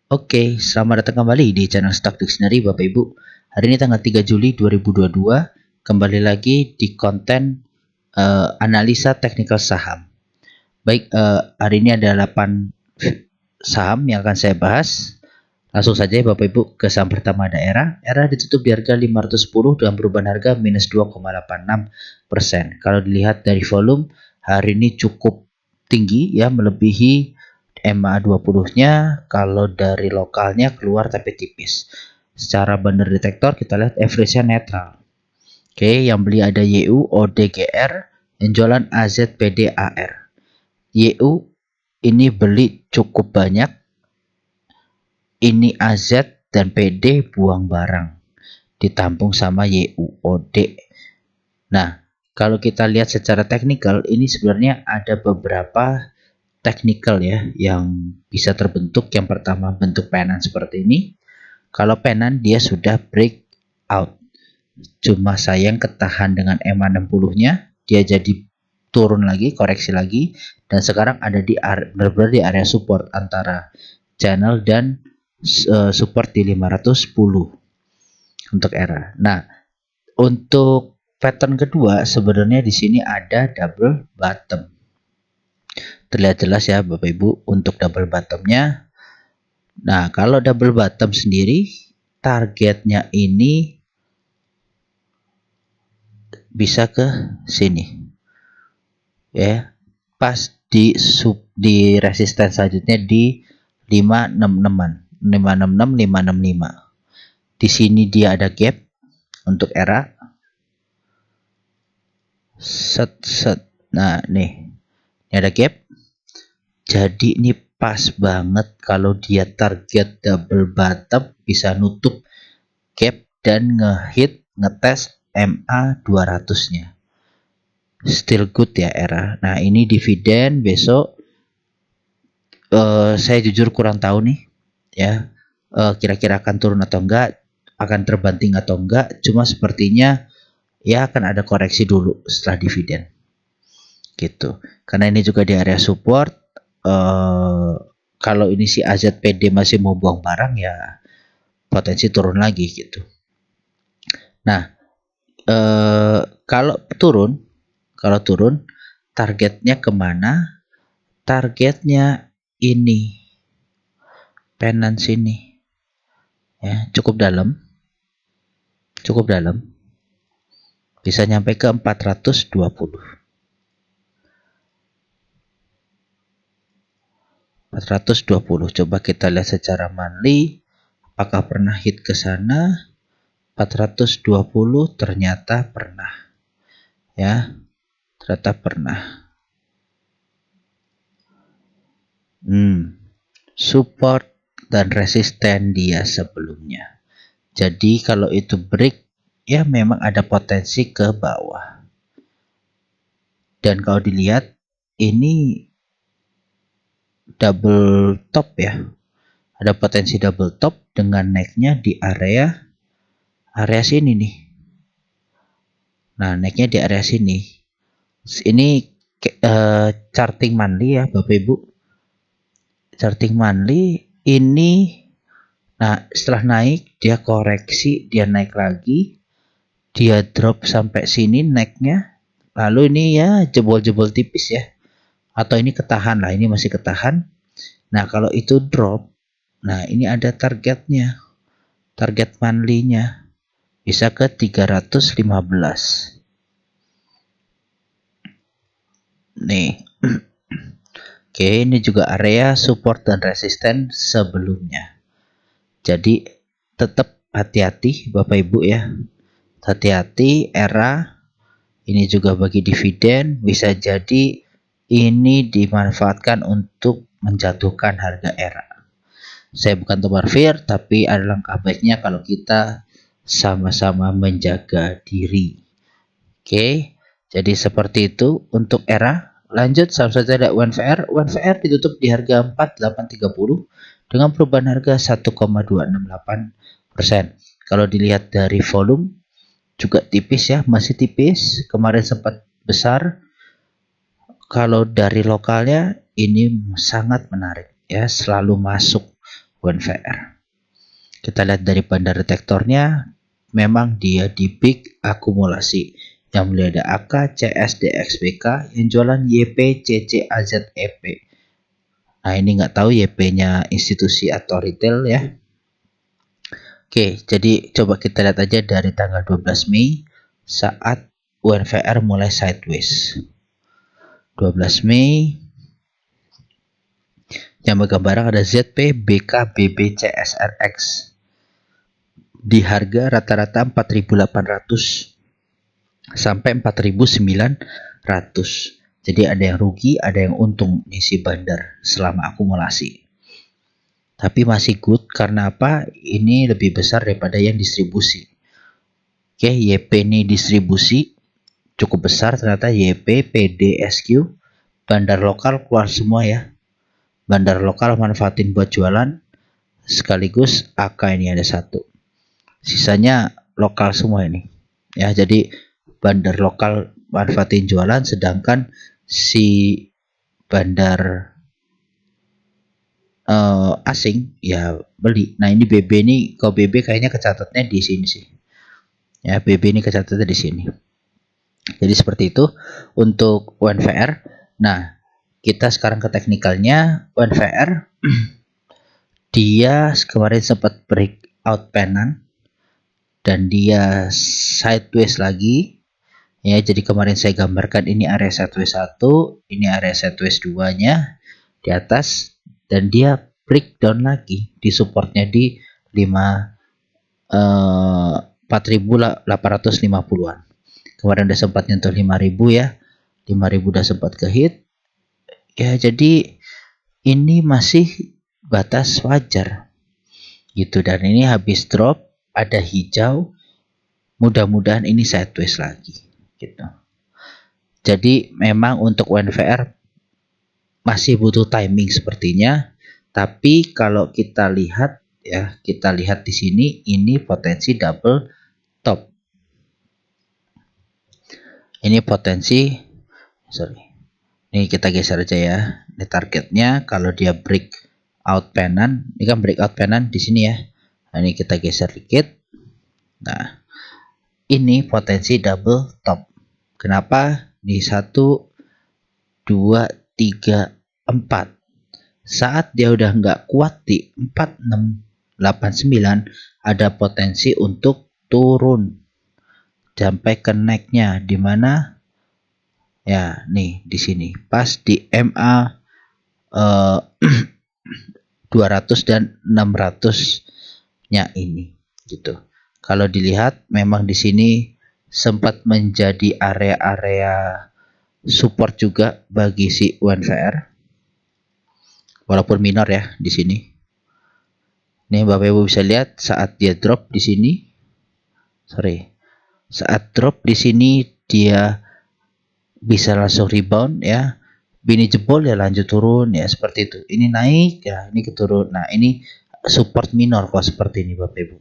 Oke, selamat datang kembali di channel Stock Dictionary Bapak Ibu. Hari ini tanggal 3 Juli 2022, kembali lagi di konten analisa teknikal saham. Baik, hari ini ada 8 saham yang akan saya bahas. Langsung saja Bapak Ibu ke saham pertama ada ERA. ERA ditutup di harga 510 dengan perubahan harga minus 2,86%. Kalau dilihat dari volume, hari ini cukup tinggi ya, melebihi MA20-nya. Kalau dari lokalnya keluar tapi tipis. Secara bundle detektor kita lihat average-nya netral. Oke, yang beli ada YU, ODGR, yang jualan AZPDAR. YU ini beli cukup banyak. Ini AZ dan PD buang barang. Ditampung sama YUOD. Nah, kalau kita lihat secara teknikal, ini sebenarnya ada beberapa teknikal ya yang bisa terbentuk. Yang pertama bentuk penan seperti ini. Kalau penan dia sudah break out. Cuma sayang ketahan dengan MA60-nya, dia jadi turun lagi, koreksi lagi, dan sekarang ada di benar-benar di area support antara channel dan support di 510 untuk ERA. Nah, untuk pattern kedua sebenarnya di sini ada double bottom. Terlihat jelas ya Bapak Ibu untuk double bottomnya. Nah, kalau double bottom sendiri targetnya ini bisa ke sini. Ya, pas di resisten selanjutnya di 566-an. 566 565. Di sini dia ada gap untuk ERA. Set. Nah, nih. Ini ada gap. Jadi ini pas banget kalau dia target double bottom bisa nutup gap dan ngetes MA 200-nya. Still good ya ERA. Nah, ini dividen besok saya jujur kurang tahu nih ya. Kira-kira akan turun atau enggak, akan terbanting atau enggak. Cuma sepertinya ya akan ada koreksi dulu setelah dividen. Gitu. Karena ini juga di area support. Kalau ini si AZPD masih mau buang barang ya potensi turun lagi gitu. Nah, kalau turun targetnya kemana? Targetnya ini penan sini ya, cukup dalam, bisa nyampe ke 420. 420. Coba kita lihat secara monthly apakah pernah hit ke sana. 420 ternyata pernah ya, ternyata pernah. Support dan resisten dia sebelumnya. Jadi kalau itu break ya memang ada potensi ke bawah. Dan kalau dilihat ini double top ya. Ada potensi double top dengan naiknya di area sini nih. Nah, naiknya di area sini. Ini charting monthly ya Bapak Ibu. Charting monthly ini, nah setelah naik dia koreksi, dia naik lagi, dia drop sampai sini naiknya, lalu ini ya jebol-jebol tipis ya, atau ini ketahan lah, ini masih ketahan. Nah kalau itu drop, nah ini ada targetnya, target monthly-nya bisa ke 315 nih. Oke, ini juga area support dan resisten sebelumnya. Jadi tetap hati-hati Bapak Ibu ya. Hati-hati ERA ini juga bagi dividen, bisa jadi ini dimanfaatkan untuk menjatuhkan harga ERA. Saya bukan tebar fear, tapi ada langkah baiknya kalau kita sama-sama menjaga diri. Oke, jadi seperti itu untuk ERA. Lanjut saham saja ada UNVR. UNVR ditutup di harga 4830 dengan perubahan harga 1,268%. Kalau dilihat dari volume juga tipis ya, masih tipis. Kemarin sempat besar. Kalau dari lokalnya ini sangat menarik ya, selalu masuk UNVR. Kita lihat dari bandar detektornya, memang dia di big akumulasi. Yang beli ada AK, CS, DX, BK, yang jualan YP, CC, AZ, EP. Nah ini nggak tahu YP-nya institusi atau retail ya. Oke, jadi coba kita lihat aja dari tanggal 12 Mei saat UNVR mulai sideways. 12 Mei yang megang barang ada ZP, BK, BB, CSRX di harga rata-rata 4.800 sampai 4.900. Jadi ada yang rugi, ada yang untung isi bandar selama akumulasi. Tapi masih good karena apa? Ini lebih besar daripada yang distribusi. Oke, YP ini distribusi cukup besar ternyata, YP, PD, SQ, bandar lokal keluar semua ya. Bandar lokal manfaatin buat jualan, sekaligus AK ini ada satu. Sisanya lokal semua ini. Ya, jadi bandar lokal manfaatin jualan, sedangkan si bandar asing ya beli. Nah ini BB ini, kalau BB kayaknya kecatatnya di sini sih. Ya, BB ini kecatatnya di sini. Jadi seperti itu untuk UNVR. Nah, kita sekarang ke teknikalnya. UNVR dia kemarin sempat breakout pattern dan dia sideways lagi. Ya, jadi kemarin saya gambarkan ini area sideways 1, ini area sideways 2-nya di atas, dan dia breakdown lagi di supportnya di 4.850-an. Kemarin udah sempat nyentuh 5.000 ya. 5.000 udah sempat ke hit. Ya, jadi ini masih batas wajar. Gitu, dan ini habis drop ada hijau. Mudah-mudahan ini sideways lagi gitu. Jadi memang untuk UNVR masih butuh timing sepertinya. Tapi kalau kita lihat ya, kita lihat di sini ini potensi double top. Ini potensi, sorry. Ini kita geser aja ya. Ini targetnya kalau dia breakout pattern, ini kan breakout pattern di sini ya. Nah, ini kita geser dikit. Nah, ini potensi double top. Kenapa? Di 1, 2, 3, 4. Saat dia udah nggak kuat di 4, 6, 8, 9, ada potensi untuk turun sampai ke neck-nya di mana? Ya, nih di sini. Pas di MA 200 dan 600-nya ini gitu. Kalau dilihat memang di sini sempat menjadi area-area support juga bagi si UNVR. Walaupun minor ya di sini. Nih Bapak Ibu bisa lihat saat dia drop di sini. Saat drop di sini dia bisa langsung rebound ya. Bini jebol ya lanjut turun ya, seperti itu. Ini naik ya, ini keturun. Nah, ini support minor kok seperti ini Bapak Ibu.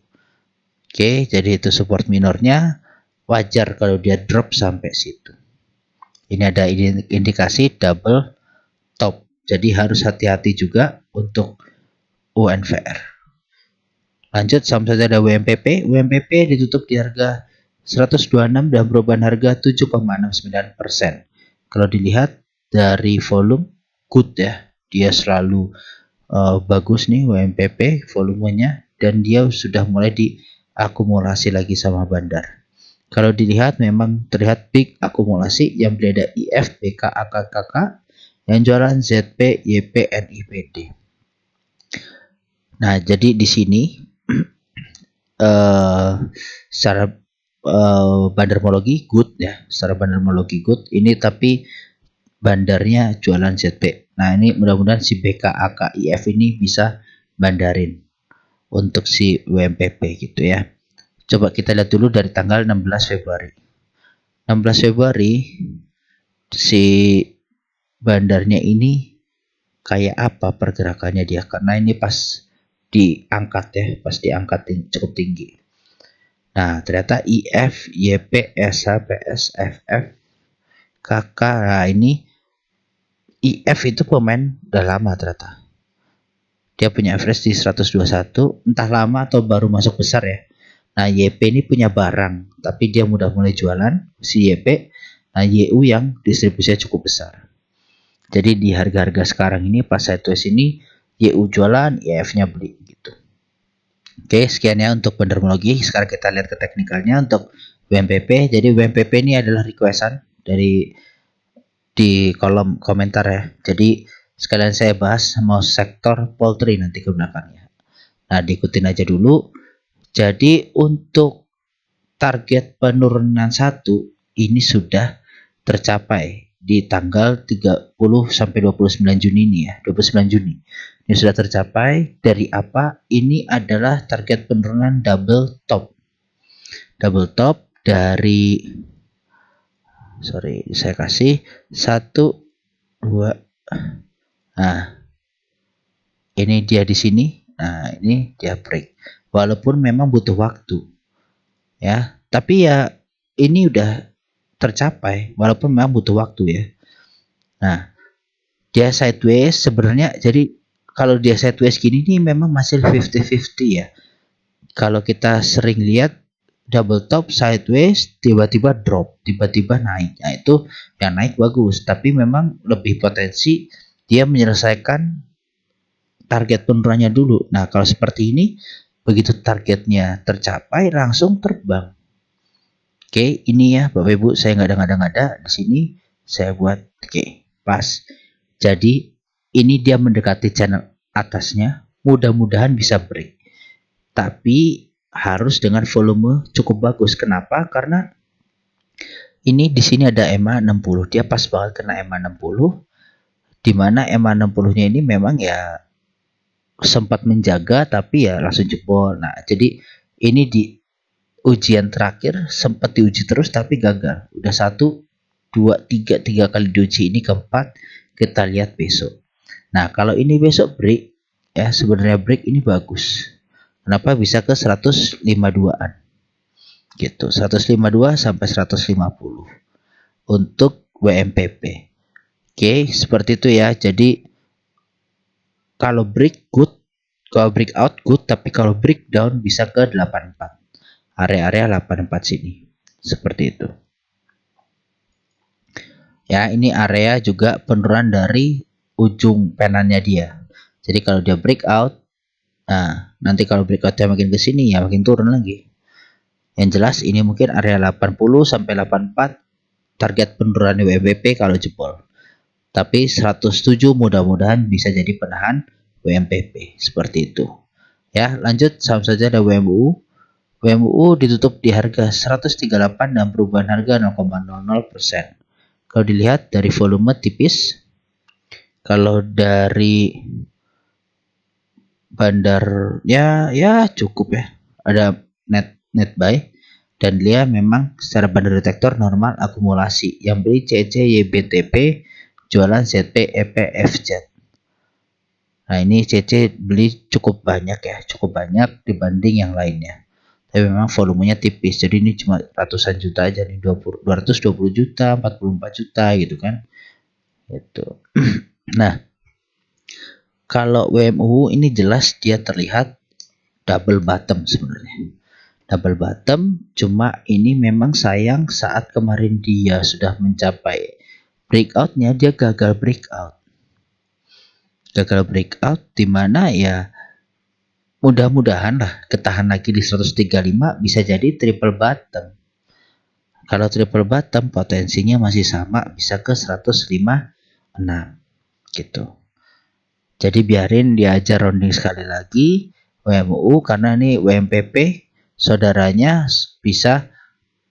Oke, jadi itu support minornya, wajar kalau dia drop sampai situ. Ini ada indikasi double top. Jadi harus hati-hati juga untuk UNVR. Lanjut, saham saja ada WMPP. WMPP ditutup di harga 126 dan perubahan harga 7,69%. Kalau dilihat dari volume, good ya. Dia selalu bagus nih WMPP volumenya, dan dia sudah mulai diakumulasi lagi sama bandar. Kalau dilihat memang terlihat big akumulasi, yang beli ada IF, BK, AK, KK, yang jualan ZP, YP, NIPD. Nah, jadi di sini secara bandarmologi good ya, secara bandarmologi good. Ini tapi bandarnya jualan ZP. Nah, ini mudah-mudahan si BK, AK, IF ini bisa bandarin untuk si WMPP gitu ya. Coba kita lihat dulu dari tanggal 16 Februari. 16 Februari si bandarnya ini kayak apa pergerakannya dia, karena ini pas diangkat ya, pas diangkat cukup tinggi. Nah, ternyata IF, YP, SH, PS, FF, KK. Nah, ini IF itu pemain udah lama ternyata. Dia punya average di 121, entah lama atau baru masuk besar ya. Nah, YP ini punya barang, tapi dia mudah mulai jualan, si YP. Nah, YU yang distribusinya cukup besar. Jadi di harga-harga sekarang ini pas sideways ini, YU jualan, YF-nya beli gitu. Oke, sekian ya untuk pendermologi. Sekarang kita lihat ke teknikalnya untuk WMPP. Jadi WMPP ini adalah requestan dari di kolom komentar ya. Jadi sekalian saya bahas mau sektor poultry nanti ke belakangnya. Nah, diikutin aja dulu. Jadi untuk target penurunan 1 ini sudah tercapai di tanggal 30 sampai 29 Juni ini ya, 29 Juni. Ini sudah tercapai dari apa? Ini adalah target penurunan double top. Double top dari saya kasih 1 2. Nah, ini dia di sini. Nah, ini dia break. Walaupun memang butuh waktu. Ya, tapi ya ini udah tercapai walaupun memang butuh waktu ya. Nah, dia sideways sebenarnya, jadi kalau dia sideways gini nih memang masih 50-50 ya. Kalau kita sering lihat double top sideways tiba-tiba drop, tiba-tiba naik. Nah, itu yang naik bagus, tapi memang lebih potensi dia menyelesaikan target penurunannya dulu. Nah, kalau seperti ini begitu targetnya tercapai langsung terbang. Oke, ini ya Bapak Ibu, saya nggak ada di sini saya buat pas. Jadi ini dia mendekati channel atasnya, mudah-mudahan bisa break. Tapi harus dengan volume cukup bagus. Kenapa? Karena ini di sini ada EMA 60, dia pas banget kena EMA 60, di mana EMA 60-nya ini memang ya sempat menjaga tapi ya langsung jebol. Nah, jadi ini di ujian terakhir sempat diuji terus tapi gagal. Udah 1, 2, 3 kali diuji, ini keempat, kita lihat besok. Nah, kalau ini besok break ya, sebenarnya break ini bagus. Kenapa? Bisa ke 152-an gitu, 152 sampai 150 untuk WMPP. Oke, seperti itu ya. Jadi kalau break good, kalau breakout good, tapi kalau breakdown bisa ke 84. Area-area 84 sini. Seperti itu. Ya, ini area juga penurunan dari ujung penannya dia. Jadi kalau dia breakout, nah nanti kalau breakoutnya makin ke sini ya makin turun lagi. Yang jelas ini mungkin area 80 sampai 84 target penurunan WMPP kalau jebol. Tapi 107 mudah-mudahan bisa jadi penahan WMPP seperti itu. Ya, lanjut saham saja ada WMU. WMU ditutup di harga 138 dan perubahan harga 0,00%. Kalau dilihat dari volume tipis, kalau dari bandar ya cukup ya, ada net buy, dan dia memang secara bandar detektor normal akumulasi. Yang beli CC YBTP, jualan ZP EP FZ. Nah, ini CC beli cukup banyak ya, cukup banyak dibanding yang lainnya. Tapi memang volumenya tipis, jadi ini cuma ratusan juta aja nih, 220 juta, 44 juta gitu kan. Itu. Nah, kalau WMU ini jelas dia terlihat double bottom sebenarnya. Double bottom, cuma ini memang sayang saat kemarin dia sudah mencapai breakoutnya, dia gagal breakout. Gagal breakout di mana ya mudah-mudahan lah ketahan lagi di 135, bisa jadi triple bottom. Kalau triple bottom potensinya masih sama, bisa ke 156 gitu. Jadi biarin dia aja rounding sekali lagi WMU, karena ini WMPP saudaranya bisa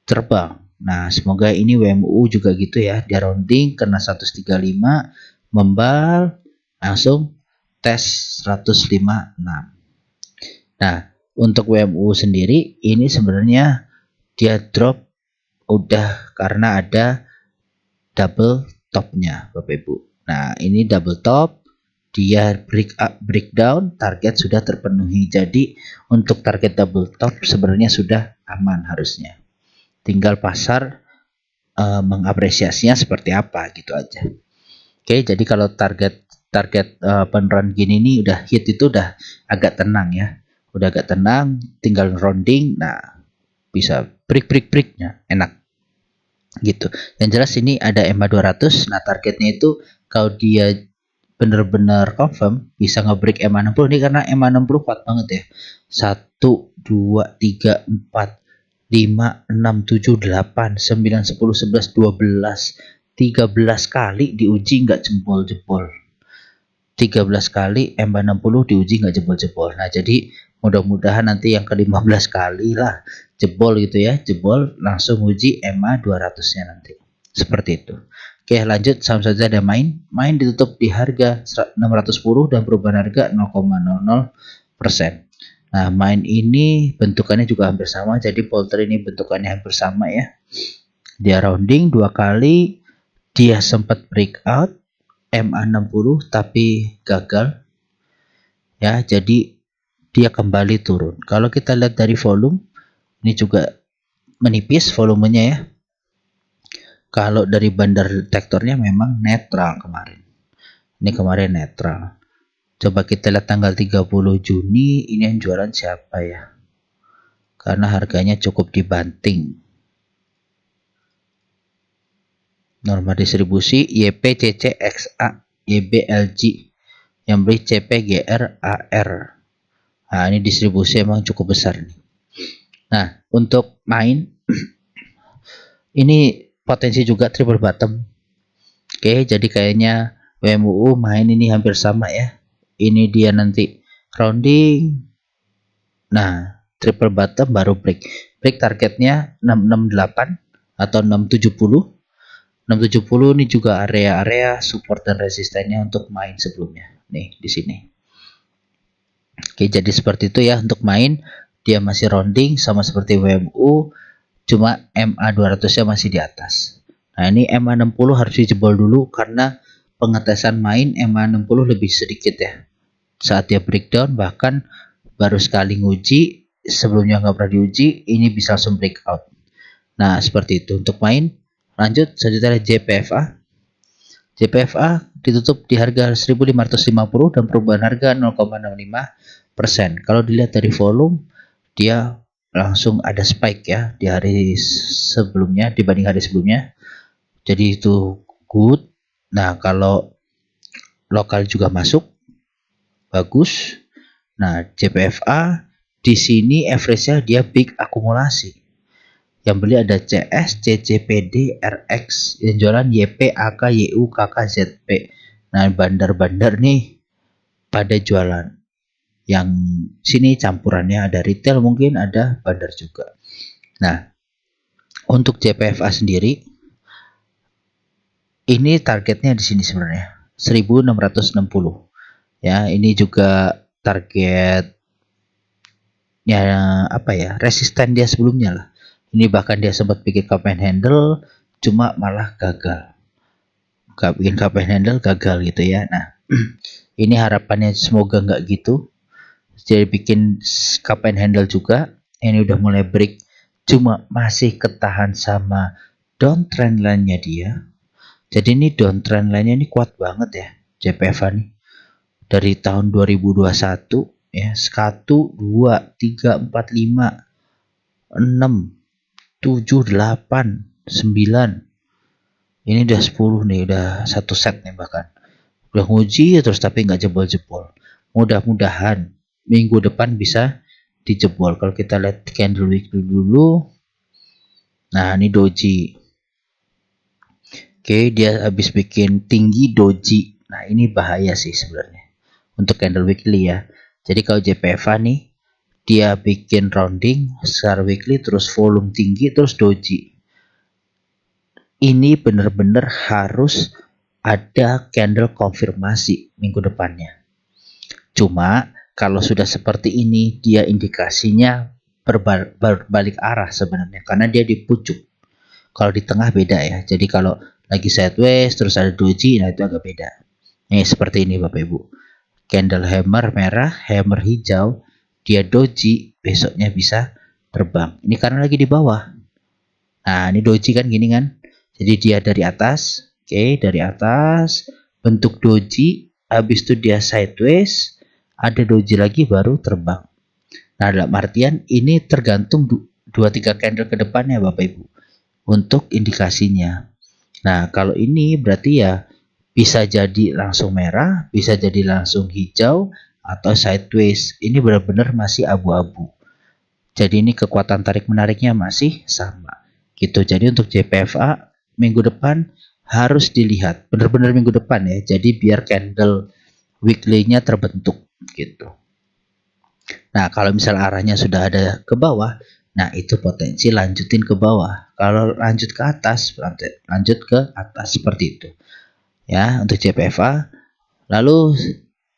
terbang. Nah, semoga ini WMU juga gitu ya, dia rounding kena 135, membal langsung tes 156. Nah, untuk WMU sendiri ini sebenarnya dia drop udah karena ada double topnya Bapak Ibu. Nah, ini double top, dia breakdown, target sudah terpenuhi. Jadi untuk target double top sebenarnya sudah aman harusnya. Tinggal pasar mengapresiasinya seperti apa gitu aja. Oke, jadi kalau target target penurunan gini nih udah hit itu udah agak tenang ya, udah agak tenang, tinggal rounding. Nah, bisa breaknya enak gitu. Yang jelas ini ada EMA 200. Nah, targetnya itu kalau dia bener-bener confirm bisa ngebreak EMA 60 nih, karena EMA 60 kuat banget ya. 1 2 3 4 5 6 7 8 9 10 11 12 13 kali diuji nggak jebol-jebol. 13 kali EMA 60 diuji nggak jebol-jebol. Nah, jadi mudah-mudahan nanti yang ke-15 kali lah jebol gitu ya, jebol langsung uji EMA 200-nya nanti. Seperti itu. Oke, lanjut saham saja ada main. Main ditutup di harga 610 dan perubahan harga 0,00%. Nah, main ini bentukannya juga hampir sama, jadi polter ini bentukannya hampir sama ya. Dia rounding 2 kali, dia sempat breakout MA 60 tapi gagal. Ya, jadi dia kembali turun. Kalau kita lihat dari volume, ini juga menipis volumenya ya. Kalau dari bandar detektornya memang netral kemarin. Ini kemarin netral. Coba kita lihat tanggal 30 Juni, ini yang jualan siapa ya? Karena harganya cukup dibanting. Norma distribusi YPCCXA, YBLG, yang beli CPGRAR. Nah, ini distribusi emang cukup besar nih. Nah, untuk main ini potensi juga triple bottom. Oke, jadi kayaknya WMUU main ini hampir sama ya. Ini dia nanti rounding. Nah, triple bottom baru break. Break targetnya 668 atau 670. 670 ini juga area-area support dan resistennya untuk main sebelumnya. Nih, di sini. Oke, jadi seperti itu ya untuk main. Dia masih rounding sama seperti WMU, cuma MA 200-nya masih di atas. Nah, ini MA 60 harus dijebol dulu karena pengetesan main MA 60 lebih sedikit ya. Saat dia breakdown bahkan baru sekali nguji, sebelumnya nggak pernah diuji, ini bisa langsung breakout. Nah, seperti itu untuk main. Lanjut, selanjutnya JPFA. JPFA ditutup di harga 1.550 dan perubahan harga 0,65%. Kalau dilihat dari volume, dia langsung ada spike ya di hari sebelumnya dibanding hari sebelumnya. Jadi itu good. Nah, kalau lokal juga masuk, bagus. Nah, JPFA di sini average-nya dia big akumulasi. Yang beli ada CS, CCPD, RX, yang jualan YP, AK, YU, KK, ZP. Nah, bandar-bandar nih pada jualan. Yang sini campurannya ada retail, mungkin ada bandar juga. Nah, untuk JPFA sendiri, ini targetnya di sini sebenarnya 1660. Ya, ini juga target ya apa ya, resisten dia sebelumnya lah. Ini bahkan dia sempat bikin cup and handle, cuma malah gagal. Bikin cup and handle gagal gitu ya. Nah, ini harapannya semoga nggak gitu. Jadi bikin cup and handle juga. Ini udah mulai break, cuma masih ketahan sama downtrend line-nya dia. Jadi ini downtrend line-nya ini kuat banget ya, JPFA nih. Dari tahun 2021 ya, 1, 2, 3, 4, 5, 6, 7, 8, 9. Ini udah 10 nih, udah satu set nih bahkan. Udah nguji terus tapi nggak jebol-jebol. Mudah-mudahan minggu depan bisa dijebol. Kalau kita lihat candle weekly dulu. Nah, ini doji. Oke, dia habis bikin tinggi doji. Nah, ini bahaya sih sebenarnya untuk candle weekly ya. Jadi kalau JPFA nih, dia bikin rounding secara weekly terus volume tinggi terus doji. Ini benar-benar harus ada candle konfirmasi minggu depannya. Cuma kalau sudah seperti ini, dia indikasinya berbalik arah sebenarnya karena dia di pucuk. Kalau di tengah beda ya. Jadi kalau lagi sideways terus ada doji, nah itu agak beda. Nih seperti ini Bapak Ibu. Candle hammer merah, hammer hijau, dia doji, besoknya bisa terbang. Ini karena lagi di bawah. Nah, ini doji kan gini kan. Jadi dia dari atas, oke, dari atas bentuk doji, habis itu dia sideways, ada doji lagi baru terbang. Nah, dalam artian ini tergantung 2-3 candle ke depannya Bapak Ibu untuk indikasinya. Nah, kalau ini berarti ya bisa jadi langsung merah, bisa jadi langsung hijau atau sideways. Ini benar-benar masih abu-abu. Jadi ini kekuatan tarik menariknya masih sama. Gitu. Jadi untuk JPFA minggu depan harus dilihat benar-benar minggu depan ya. Jadi biar candle weekly-nya terbentuk gitu. Nah, kalau misal arahnya sudah ada ke bawah, nah itu potensi lanjutin ke bawah. Kalau lanjut ke atas, lanjut ke atas seperti itu. Ya, untuk JPFA. Lalu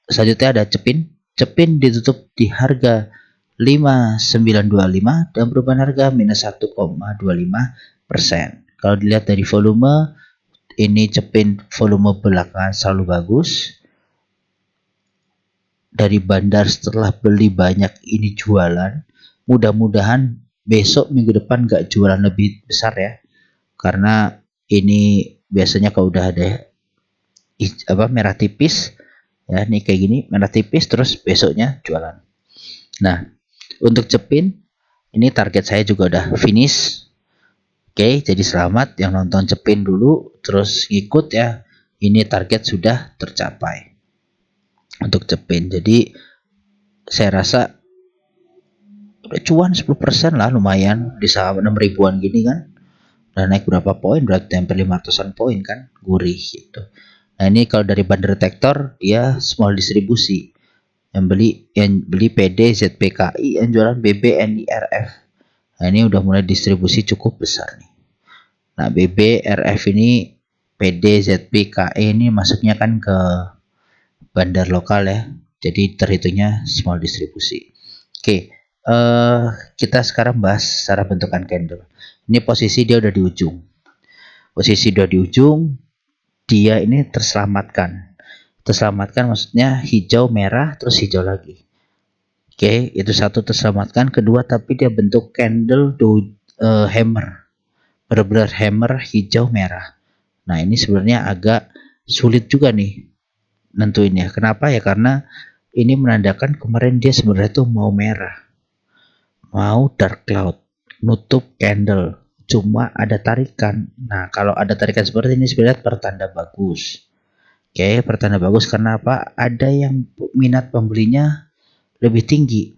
selanjutnya ada Cepin. Cepin ditutup di harga 5925 dan perubahan harga minus 1,25%. Kalau dilihat dari volume, ini Cepin volume belakangan selalu bagus. Dari bandar setelah beli banyak ini jualan. Mudah-mudahan besok minggu depan gak jualan lebih besar ya. Karena ini biasanya kalau udah ada merah tipis ya, nih kayak gini merah tipis terus besoknya jualan. Nah, untuk Cepin ini target saya juga udah finish. Oke, jadi selamat yang nonton Cepin dulu terus ngikut ya. Ini target sudah tercapai untuk Cepin. Jadi saya rasa cuan 10% lah, lumayan di saham 6 ribuan gini kan. Udah naik berapa poin, berarti hampir 500-an poin kan, gurih gitu. Nah, ini kalau dari Bandar Tektor dia small distribusi. Yang beli PD, ZPKI, yang jualan BB, NIRF. Nah, ini udah mulai distribusi cukup besar nih. Nah, BB, RF ini PD, ZPKI ini masuknya kan ke bandar lokal ya. Jadi terhitungnya small distribusi. Oke, kita sekarang bahas secara bentukan candle. Ini posisi dia udah di ujung. Posisi dia di ujung, dia ini terselamatkan. Terselamatkan maksudnya hijau, merah, terus hijau lagi. Oke, itu satu terselamatkan. Kedua, tapi dia bentuk candle hammer. Benar-benar hammer hijau, merah. Nah, ini sebenarnya agak sulit juga nih nentuinnya. Kenapa ya? Karena ini menandakan kemarin dia sebenarnya tuh mau merah. Mau dark cloud. Nutup candle. Cuma ada tarikan. Nah, kalau ada tarikan seperti ini sebenarnya pertanda bagus. Oke, pertanda bagus karena apa? Ada yang minat pembelinya lebih tinggi.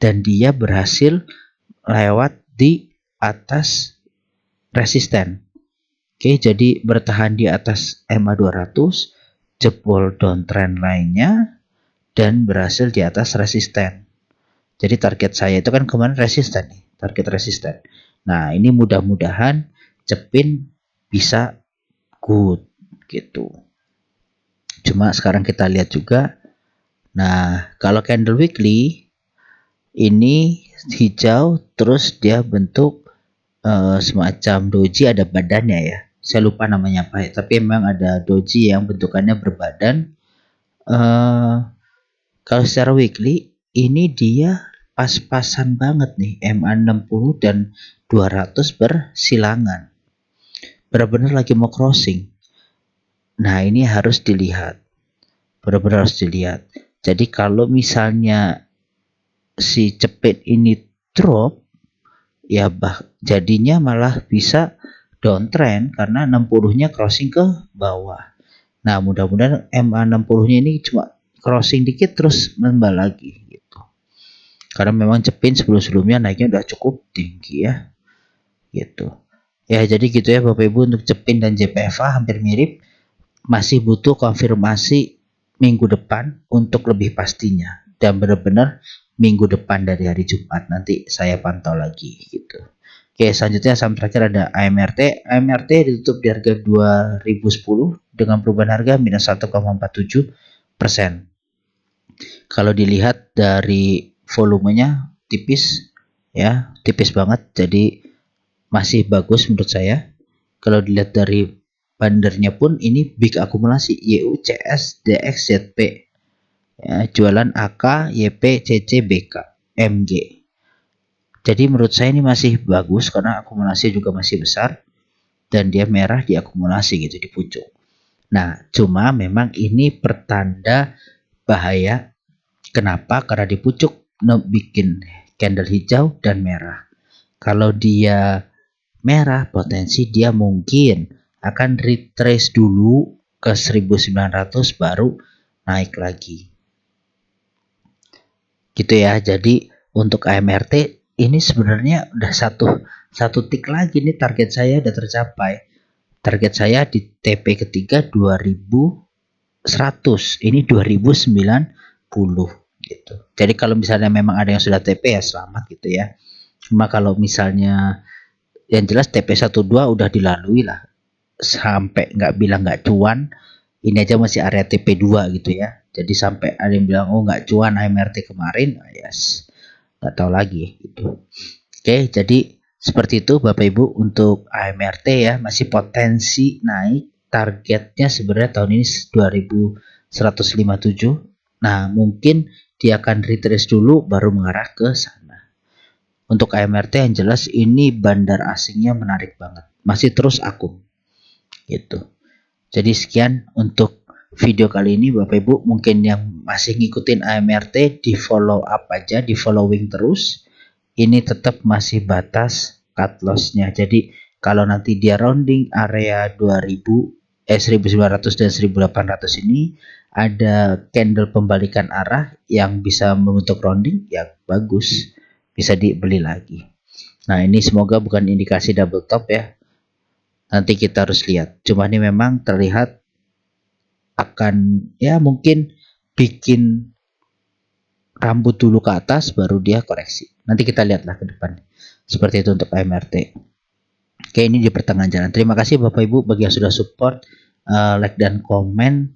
Dan dia berhasil lewat di atas resisten. Oke, jadi bertahan di atas MA 200, jebol downtrend lainnya, dan berhasil di atas resisten. Jadi target saya itu kan kemarin resisten nih, target resisten. Nah, ini mudah-mudahan Cepin bisa good gitu. Cuma sekarang kita lihat juga. Nah, kalau candle weekly ini hijau terus dia bentuk semacam doji, ada badannya ya. Saya lupa namanya apa ya, tapi memang ada doji yang bentukannya berbadan. Kalau secara weekly ini dia pas-pasan banget nih, MA 60 dan 200 bersilangan. Benar-benar lagi mau crossing. Nah, ini harus dilihat. Benar-benar harus dilihat. Jadi kalau misalnya si Cepin ini drop, ya jadinya malah bisa downtrend karena 60-nya crossing ke bawah. Nah, mudah-mudahan MA 60-nya ini cuma crossing dikit terus nambah lagi gitu. Karena memang Cepin sebelum-sebelumnya naiknya udah cukup tinggi ya. Gitu. Ya, jadi gitu ya Bapak Ibu, untuk Cepin dan JPFA hampir mirip. Masih butuh konfirmasi minggu depan untuk lebih pastinya. Dan benar-benar minggu depan dari hari Jumat nanti saya pantau lagi gitu. Oke, selanjutnya saham terakhir ada AMRT. AMRT ditutup di harga 2010 dengan perubahan harga minus 1,47%. Kalau dilihat dari volumenya tipis ya, tipis banget, jadi masih bagus menurut saya. Kalau dilihat dari bandernya pun ini big akumulasi YUCS DXZP ya, jualan AK YP CC BK MG. Jadi menurut saya ini masih bagus karena akumulasi juga masih besar dan dia merah di akumulasi gitu di pucuk. Nah, cuma memang ini pertanda bahaya. Kenapa? Karena di pucuk bikin candle hijau dan merah. Kalau dia merah, potensi dia mungkin akan retrace dulu ke 1900 baru naik lagi. Gitu ya. Jadi untuk AMRT ini sebenarnya udah satu tik lagi nih, target saya udah tercapai. Target saya di TP ketiga 2100, ini 2090 gitu. Jadi kalau misalnya memang ada yang sudah TP ya selamat gitu ya. Cuma kalau misalnya yang jelas TP 12 udah dilalui lah, sampai nggak bilang nggak cuan, ini aja masih area TP2 gitu ya. Jadi sampai ada yang bilang oh nggak cuan AMRT kemarin, yes, nggak tahu lagi gitu. Oke, jadi seperti itu Bapak Ibu untuk AMRT ya, masih potensi naik. Targetnya sebenarnya tahun ini 2157. Nah, mungkin dia akan retrace dulu baru mengarah ke sana. Untuk AMRT yang jelas ini bandar asingnya menarik banget. Masih terus akum gitu. Jadi sekian untuk video kali ini Bapak Ibu. Mungkin yang masih ngikutin AMRT di follow up aja, di following terus. Ini tetap masih batas cut loss-nya. Jadi kalau nanti dia rounding area 1900 dan 1800 ini ada candle pembalikan arah yang bisa membentuk rounding, ya bagus, bisa dibeli lagi. Nah, ini semoga bukan indikasi double top ya. Nanti kita harus lihat. Cuma ini memang terlihat akan ya mungkin bikin rambut dulu ke atas baru dia koreksi. Nanti kita lihatlah ke depan. Seperti itu untuk AMRT. Oke, ini di pertengahan jalan. Terima kasih Bapak Ibu bagi yang sudah support, like dan komen.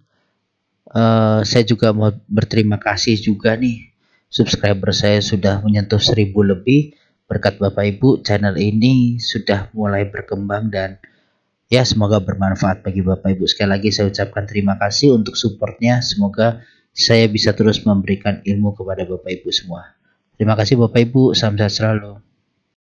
Saya juga mau berterima kasih juga nih, subscriber saya sudah menyentuh 1000 lebih. Berkat Bapak Ibu, channel ini sudah mulai berkembang dan ya semoga bermanfaat bagi Bapak Ibu. Sekali lagi saya ucapkan terima kasih untuk supportnya. Semoga saya bisa terus memberikan ilmu kepada Bapak Ibu semua. Terima kasih Bapak Ibu, salam sehat selalu.